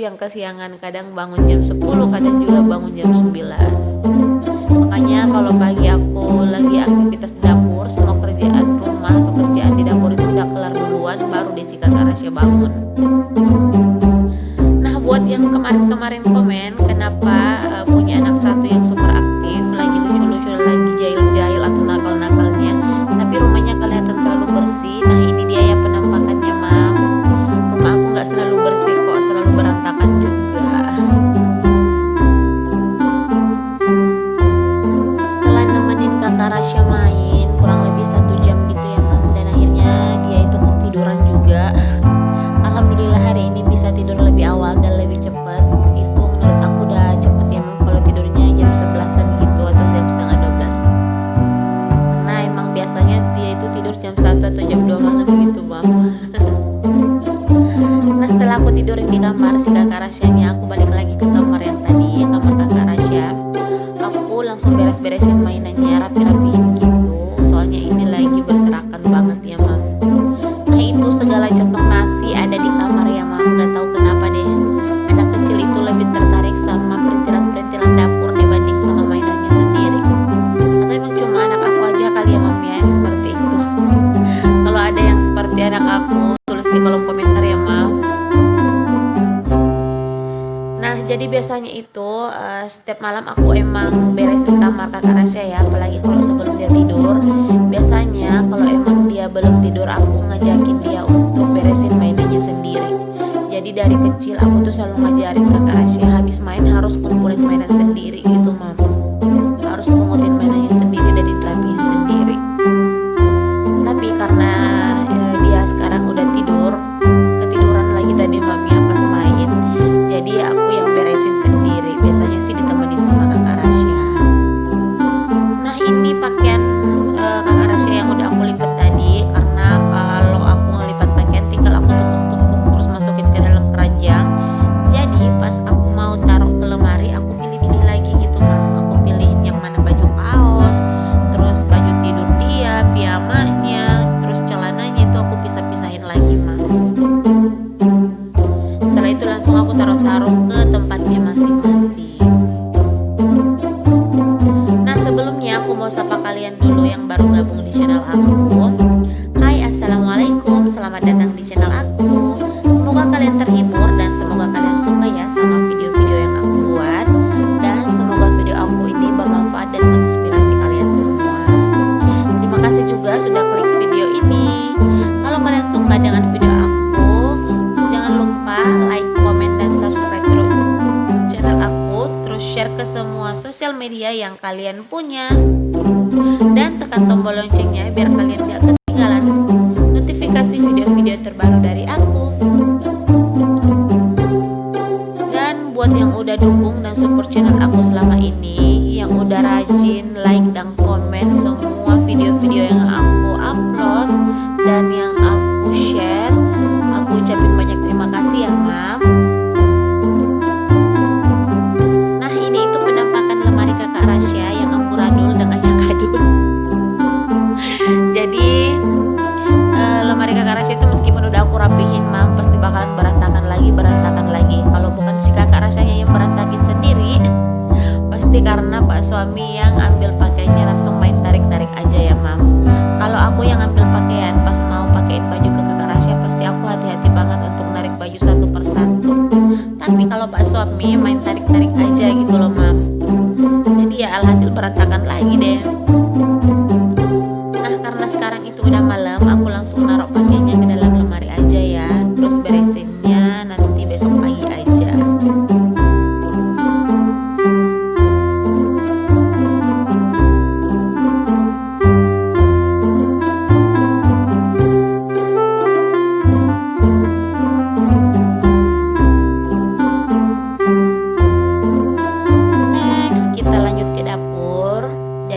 yang kesiangan, kadang bangun jam 10, kadang juga bangun jam 9. Makanya kalau pagi aku lagi aktivitas di dapur, semua kerjaan rumah atau kerjaan di dapur itu udah kelar duluan, baru deh si Kakak Rasya bangun. Nah, buat yang kemarin-kemarin komen kenapa punya anak satu yang super aktif, lagi lucu-lucu, lagi jahil-jahil atau nakal-nakalnya, tapi rumahnya kelihatan selalu bersih. Nah, ini dia ya penampakannya, Mam. Rumah aku nggak selalu bersih kok, selalu berantakan juga. Setelah nemenin Kakak Rasya main kurang lebih 1 jam gitu ya, Mam, dan akhirnya dia itu ketiduran juga. Alhamdulillah hari ini bisa tidur lebih awal dan lebih cepat. Itu menurut aku udah cepet ya, Mam, kalau tidurnya jam 11-an gitu atau jam setengah 12. Karena emang biasanya dia itu tidur jam 1 atau jam 2 malam gitu, Mam. Nah, setelah aku tidurin di kamar si Kakak Rasyanya, aku balik lagi ke kamar yang tadi, kamar Kakak Rasya. Aku langsung beres-beresin mainannya, rapi-rapihin gitu. Soalnya ini lagi berserakan banget ya, Mam. Nah, itu segala centong nasi ada di kamar ya, Mam. Gak tahu kenapa deh, anak kecil itu lebih tertarik sama perintilan-perintilan dapur dibanding sama mainannya sendiri. Atau emang cuma anak aku aja kali ya, Mam, ya, yang seperti itu. Kalau ada yang seperti anak aku, tulis di kolom komentar ya, Mam. Nah, jadi biasanya itu setiap malam aku emang beresin kamar Kakak Rasya ya, apalagi kalau sebelum dia tidur. Biasanya kalau emang dia belum tidur, aku ngajakin dia untuk beresin mainannya sendiri. Jadi dari kecil aku tuh selalu ngajarin Kakak Rasya habis main harus kumpulin mainan sendiri gitu, Mam. Harus pungutin mainannya sendiri dan dirapihin sendiri. Tapi karena dia sekarang udah tidur, ketiduran lagi tadi, Mam, ya, pas main. Jadi aku yang beresin sendiri. Biasanya sih ditemenin sama Kakak Rasya. Nah, ini pakaian Kakak Rasya yang udah aku lipat tadi. Karena kalau aku ngelipat pakaian tinggal aku tumpuk-tumpuk terus masukin ke dalam keranjang. Jadi pas aku mau taruh ke lemari, aku pilih-pilih lagi gitu, Mam. Aku pilihin yang mana baju kaos, terus baju tidur dia, piyamanya, terus celananya itu aku pisah-pisahin lagi, Mams. Setelah itu langsung aku taruh-taruh ke tempatnya masing-masing. Nah, sebelumnya aku mau sapa kalian dulu yang baru gabung di channel aku. Hai, assalamualaikum, selamat datang di channel aku. Semoga kalian terhibur dan semoga kalian suka ya sama video-video yang aku buat. Dan semoga video aku ini bermanfaat dan menginspirasi kalian semua. Terima kasih juga sudah klik video ini. Kalau kalian suka dengan video aku, jangan lupa like, comment, dan subscribe dulu channel aku. Terus share ke semua sosial media yang kalian punya. Dan tekan tombol loncengnya biar kalian gak ketinggalan notifikasi video-video terbaru dari aku. Dan buat yang udah dukung dan support channel aku selama ini, yang udah rajin like dan komen semua video-video yang aku upload dan yang aku share, aku ucapin banyak terima kasih ya, Mam. Nah, ini itu penampakan lemari Kakak Rasya yang amburadul dan acak-adul. Jadi lemari Kakak Rasya itu meskipun udah aku rapihin, Mam, pasti bakalan berantakan lagi. Kalau bukan si Kakak Rasyanya yang berantakin sendiri, pasti karena Pak suami yang ambil pakaiannya langsung main tarik-tarik aja ya, Mam. Kalau aku yang ambil pakaian, pas mau pakein baju ke Kakak Rasya, pasti aku hati-hati banget untuk narik baju satu persatu. Tapi kalau Pak suami main tarik-tarik aja gitu loh, Mam. Jadi ya alhasil berantakan lagi deh. Nah, karena sekarang itu udah malam, aku langsung naruh pakaiannya ke dalam lemari aja ya. Terus beresinnya nanti besok pagi aja.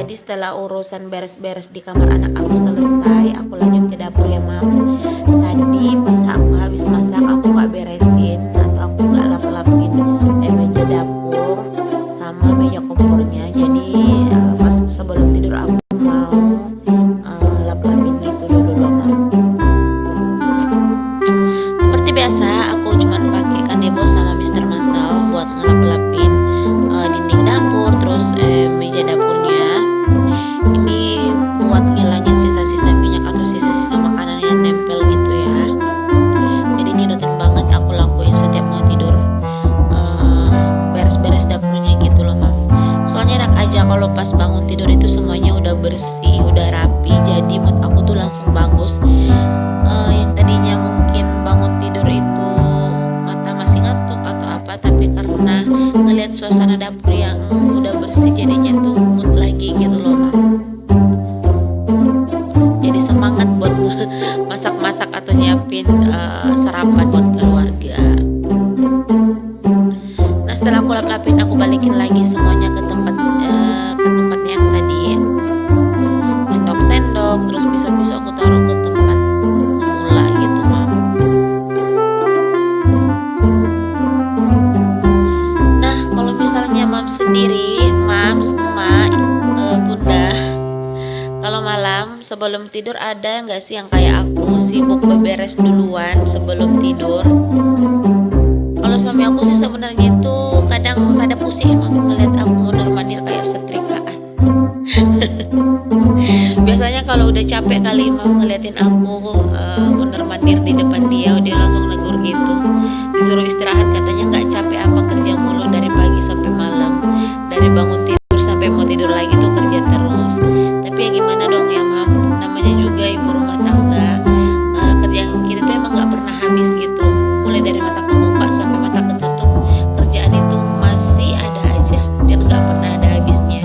Jadi setelah urusan beres-beres di kamar anak aku selesai, aku lanjut ke dapur ya, Mam. Tadi pas aku habis masak, aku gak beresin atau aku gak lap-lapin meja dapur sama meja kompornya. Jadi pas sebelum tidur aku mau lap-lapin gitu dulu loh, Mam. Seperti biasa aku cuman pakai kanebo sama Mr. tidur itu semuanya udah bersih, udah rapi, jadi mood aku tuh langsung bagus. Yang tadinya mungkin bangun tidur itu mata masih ngantuk atau apa, tapi karena ngelihat suasana dapur yang udah bersih jadinya tuh mood lagi gitu loh Mam. Jadi semangat buat masak-masak atau nyiapin sarapan buat keluarga. Nah setelah aku lap-lapin, aku balikin lagi semuanya ke tempatnya yang tadi. Sendok-sendok, terus pisau-pisau aku taruh ke tempat semula gitu Mam. Nah kalau misalnya Mam sendiri, Mams, Emak, Bunda, kalau malam sebelum tidur ada nggak sih yang kayak aku sibuk beberes duluan sebelum tidur? Kalau suami aku sih sebenarnya itu kadang rada pusing emang ngeliat aku mondar-mandir kayak setrikaan. Biasanya kalau udah capek kali Mam ngeliatin aku mondar-mandir di depan dia langsung negur gitu. Disuruh istirahat, katanya nggak capek apa kerja mulu dari pagi sampai malam, dari bangun tidur sampai mau tidur lagi tuh kerja terus. Tapi ya gimana dong ya Mam, namanya juga ibu rumah tangga. Kerjaan kita tuh emang nggak pernah habis gitu, mulai dari mata kebuka sampai mata ketutup kerjaan itu masih ada aja dan nggak pernah ada habisnya.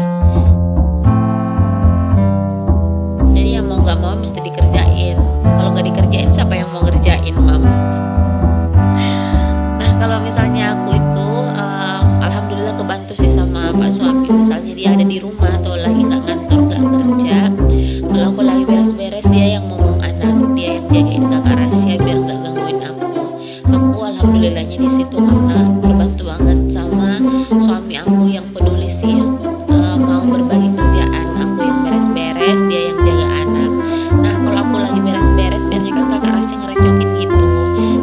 Jadi ya mau nggak mau mesti dikerjain. Kalau nggak dikerjain siapa yang mau ngerjain Mam? Nah kalau misalnya aku itu alhamdulillah kebantu sih sama Pak suami. Misalnya dia ada di rumah atau lagi nggak ngantor, nggak kerja, kalau aku lagi beres-beres dia yang ngomong anak, dia yang jagain kakak Rasya biar nggak gangguin aku. Aku alhamdulillahnya di situ karena terbantu banget sama suami aku yang peduli sih, mau berbagi kerjaan. Aku yang beres-beres, dia yang jaga anak. Nah kalau aku lagi beres-beres biasanya kan kakak Rasya ngerecokin gitu,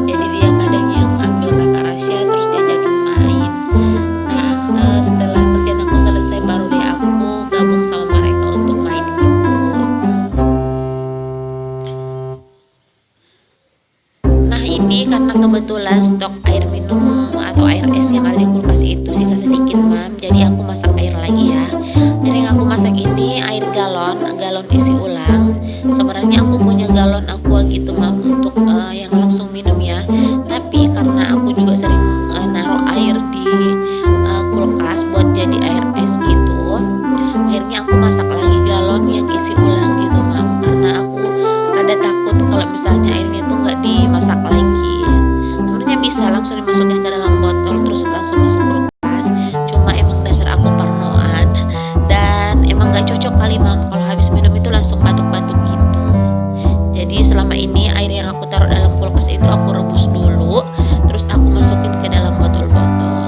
jadi dia kadang yang ambil kakak Rasya terus diajakin main. Nah setelah kerjaan aku selesai baru deh aku gabung sama mereka untuk main gitu. Nah ini karena kebetulan stok air minum atau air es yang ada di kulkas itu sisa sedikit Mam, jadi aku masak air lagi ya. Air yang aku masak ini air galon isi ulang. Sebenarnya aku punya galon aqua gitu Mam untuk yang langsung minum ya, tapi karena aku juga sering naruh air di kulkas buat jadi air es gitu, akhirnya aku masak lagi galon yang isi ulang gitu Mam, karena aku rada takut kalau misalnya airnya tuh nggak dimasak lagi. Sebenarnya bisa langsung dimasukin ke dalam botol terus langsung masuk kulkas, cuma emang dasar aku parnoan dan emang nggak cocok kali Mam kalau habis minum itu langsung batuk-batuk gitu. Jadi selama ini air yang aku taruh dalam kulkas itu aku rebus dulu terus aku masukin ke dalam botol-botol.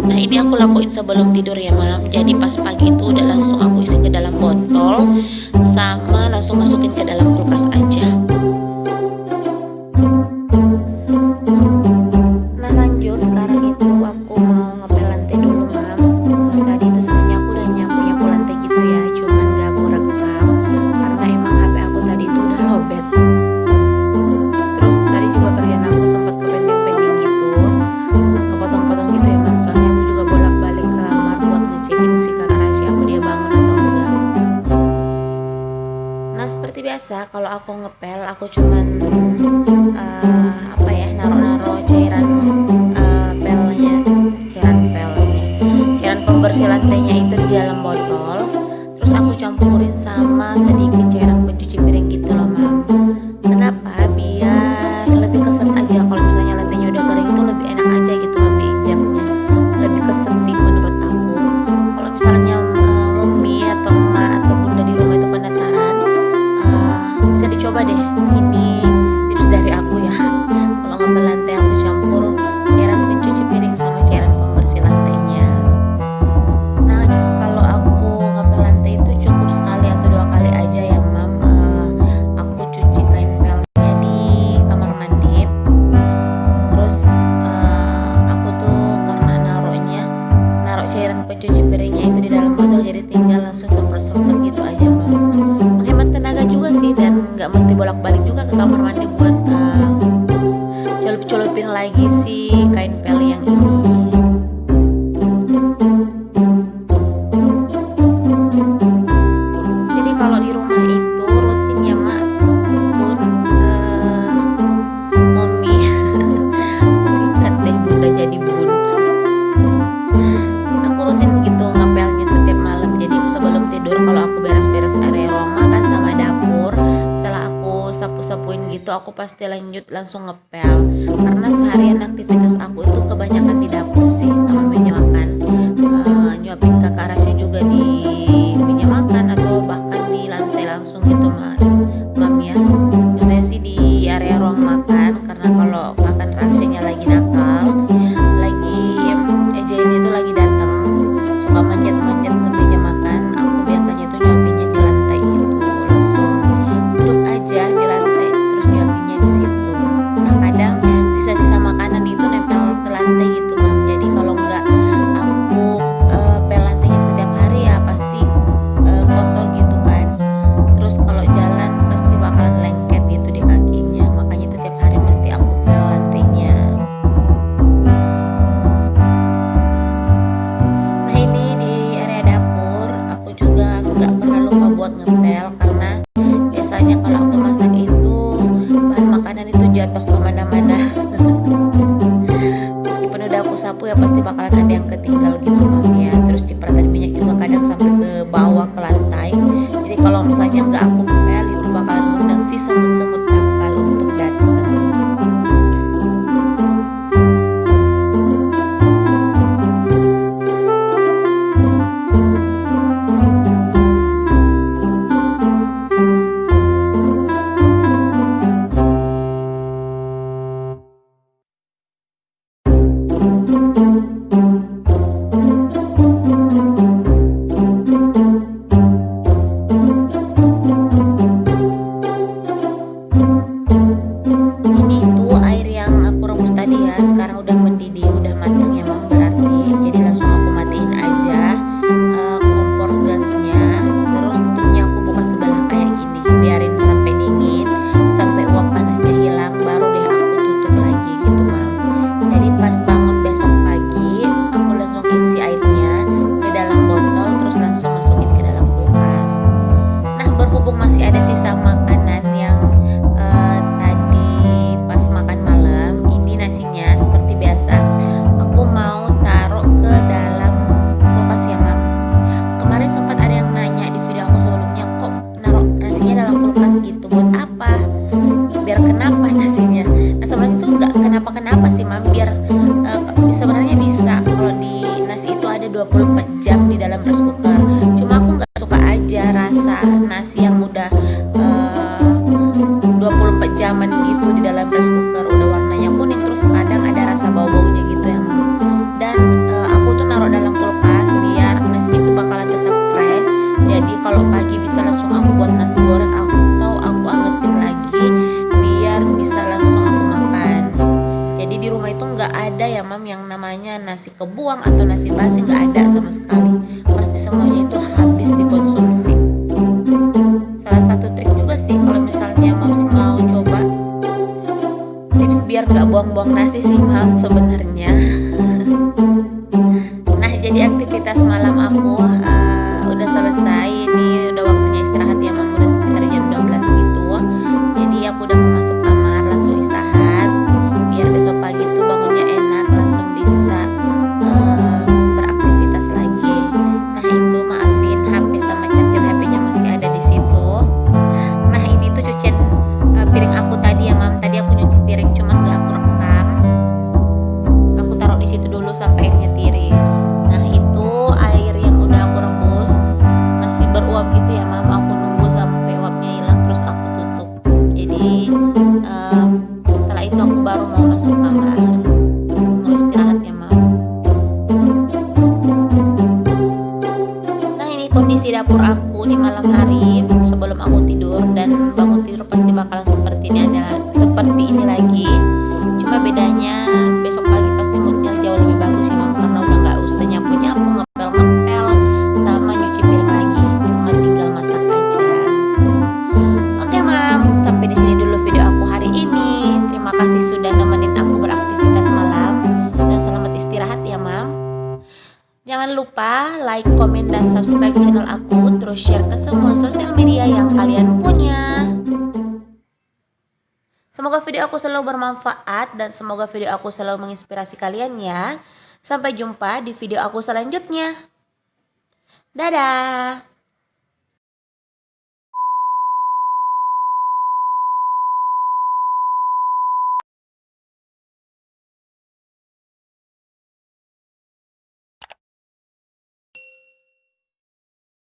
Nah ini aku lakuin sebelum tidur ya Mam, jadi pas pagi itu udah langsung aku isi ke dalam botol sama langsung masukin ke dalam kulkas aja. Nah lanjut, sekarang itu aku mau ngepel lantai dulu Mam. Tadi itu sebenarnya aku udah nyapu lantai gitu ya, cuman gak aku rekam karena emang HP aku tadi itu udah lowbat. Terus tadi juga kerjaan aku sempat kepending-pending gitu, kepotong-potong gitu ya Mam, soalnya aku juga bolak-balik ke kamar buat ngecekin si kakak Rasya apa dia bangun atau enggak. Nah seperti biasa kalau aku ngepel aku cuman naruh cairan cairan pembersih lantainya itu di dalam botol, terus aku campurin sama sedikit cairan pencuci piring gitu loh Mam. Kenapa? Biar lebih keset aja, kalau misalnya lantainya udah kering itu lebih enak aja gitu Mam diinjaknya, lebih keset sih menurut aku. Kalau misalnya Mumi atau Emak atau Bunda di rumah itu penasaran, bisa dicoba deh, ini tips dari aku ya. Kalau ngepel lantai aku campur cairan pencuci piring sama cairan pembersih lantainya. Nah kalau aku ngepel lantai itu cukup sekali atau 2 kali aja ya Mam. Aku cuci kain pelnya di kamar mandi, terus aku tuh karena naruh cairan pencuci piringnya itu di dalam botol, jadi tinggal langsung semprot-semprot gitu aja Mam. Menghemat tenaga juga sih dan nggak mesti bolak-balik juga ke kamar mandi buat celup-celupin lagi si kain pel yang ini. aku pasti lanjut langsung ngepel, karena seharian aktivitas aku itu kebanyakan di dapur sih sama meja makan. Nyuapin kakak Rasya juga di meja makan atau bahkan di lantai langsung gitu mam ya. Biasanya sih di area ruang makan, karena kalau makan Rasyanya lagi nakal, lagi Ejain itu lagi datang, suka manjat-manjat ke meja makan. Aku biasanya tuh nyuapinnya di lantai gitu, langsung duduk aja di lantai terus nyuapinnya di situ. Nah kadang sisa-sisa makanan itu nempel ke lantai gitu mam. Jadi kalau nggak aku pel lantainya setiap hari ya pasti kotor gitu kan. Terus kalau jalan pasti bakalan lengket gitu di kakinya. Makanya itu tiap hari mesti aku pel lantainya. Nah ini di area dapur aku juga nggak pernah lupa buat ngepel, karena biasanya kalau aku masak itu bahan makanan itu jatuh kemana-mana. Meskipun udah aku sapu ya pasti bakalan ada yang ketinggal gitu mam ya. Terus cipratan minyak juga kadang sampai ke bawah ke lantai. Jadi kalau misalnya nggak aku pel itu bakalan ngundang si semut-semut nakal untuk datang. Ini tuh air yang aku rebus tadi ya, sekarang udah mendidih, udah matang ya mam berarti. Jadi langsung aku matiin aja kompor gasnya. Terus tutupnya aku buka sebelah kayak gini, biarin sampai dingin, sampai uap panasnya hilang, baru deh aku tutup lagi gitu mam. Jadi pas bangun besok pagi aku langsung isi airnya ke dalam botol, terus langsung masukin ke dalam kulkas. Nah berhubung masih ada sisa makanan yang tadi pas makan malam, ini nasinya seperti biasa aku mau taruh ke dalam kulkas ya mam. Kemarin sempat ada yang nanya di video aku sebelumnya, kok naruh nasinya dalam kulkas gitu, buat apa? Biar kenapa nasinya? Nah sebenarnya itu nggak kenapa-kenapa sih mam, biar sebenarnya bisa kalau di nasi itu ada 24 jam di dalam rice cooker. Cuma aku nggak suka aja rasa nasi yang udah 24 jaman gitu di dalam rice cooker, udah warnanya kuning, terus kadang ada rasa bau-baunya gitu ya mam. Dan aku tuh naruh dalam kulkas biar nasi itu bakalan tetap fresh. Jadi kalau pagi bisa langsung aku buat nasi goreng atau aku angetin lagi biar bisa langsung aku makan. Jadi di rumah itu nggak ada ya mam yang namanya nasi kebuang atau nasi basi, nggak ada sama sekali. Pasti semuanya itu habis dikonsumsi. Salah satu trik juga sih kalau misalnya mams mau coba tips biar gak buang-buang nasi sih mam sebenarnya. Nah jadi aktivitas malam aku udah selesai. Ini udah waktunya istirahat ya mam, udah sekitar jam 12 gitu. Jadi aku udah mau masuk kamar langsung istirahat biar besok pagi tuh bangunnya enak, langsung bisa beraktivitas lagi. Nah itu maafin HP sama charger HP-nya masih ada di situ. Nah ini tuh cucian piring aku tadi ya mam. Tadi aku nyuci piring cuman gak aku rekam. Aku taruh di situ dulu sampai airnya tiris. Nah itu air yang udah aku rebus masih beruap gitu ya mam. Aku nunggu sampai uapnya hilang terus aku tutup. Jadi setelah itu aku baru mau masuk kamar, mau istirahat ya mam. Nah ini kondisi dapur aku di malam hari sebelum aku tidur, dan bangun tidur pasti bakalan seperti ini lagi. Cuma bedanya besok pagi pasti moodnya jauh lebih bagus sih mam, karena udah nggak usah nyapu-nyapu, ngepel-ngepel sama nyuci piring lagi, cuma tinggal masak aja. Oke mam, sampai di sini dulu video aku hari ini. Terima kasih sudah nemenin aku beraktivitas malam, dan selamat istirahat ya mam. Jangan lupa like, komen, dan subscribe channel aku. Terus share ke semua sosial media yang kalian punya. Semoga video aku selalu bermanfaat dan semoga video aku selalu menginspirasi kalian ya. Sampai jumpa di video aku selanjutnya. Dadah!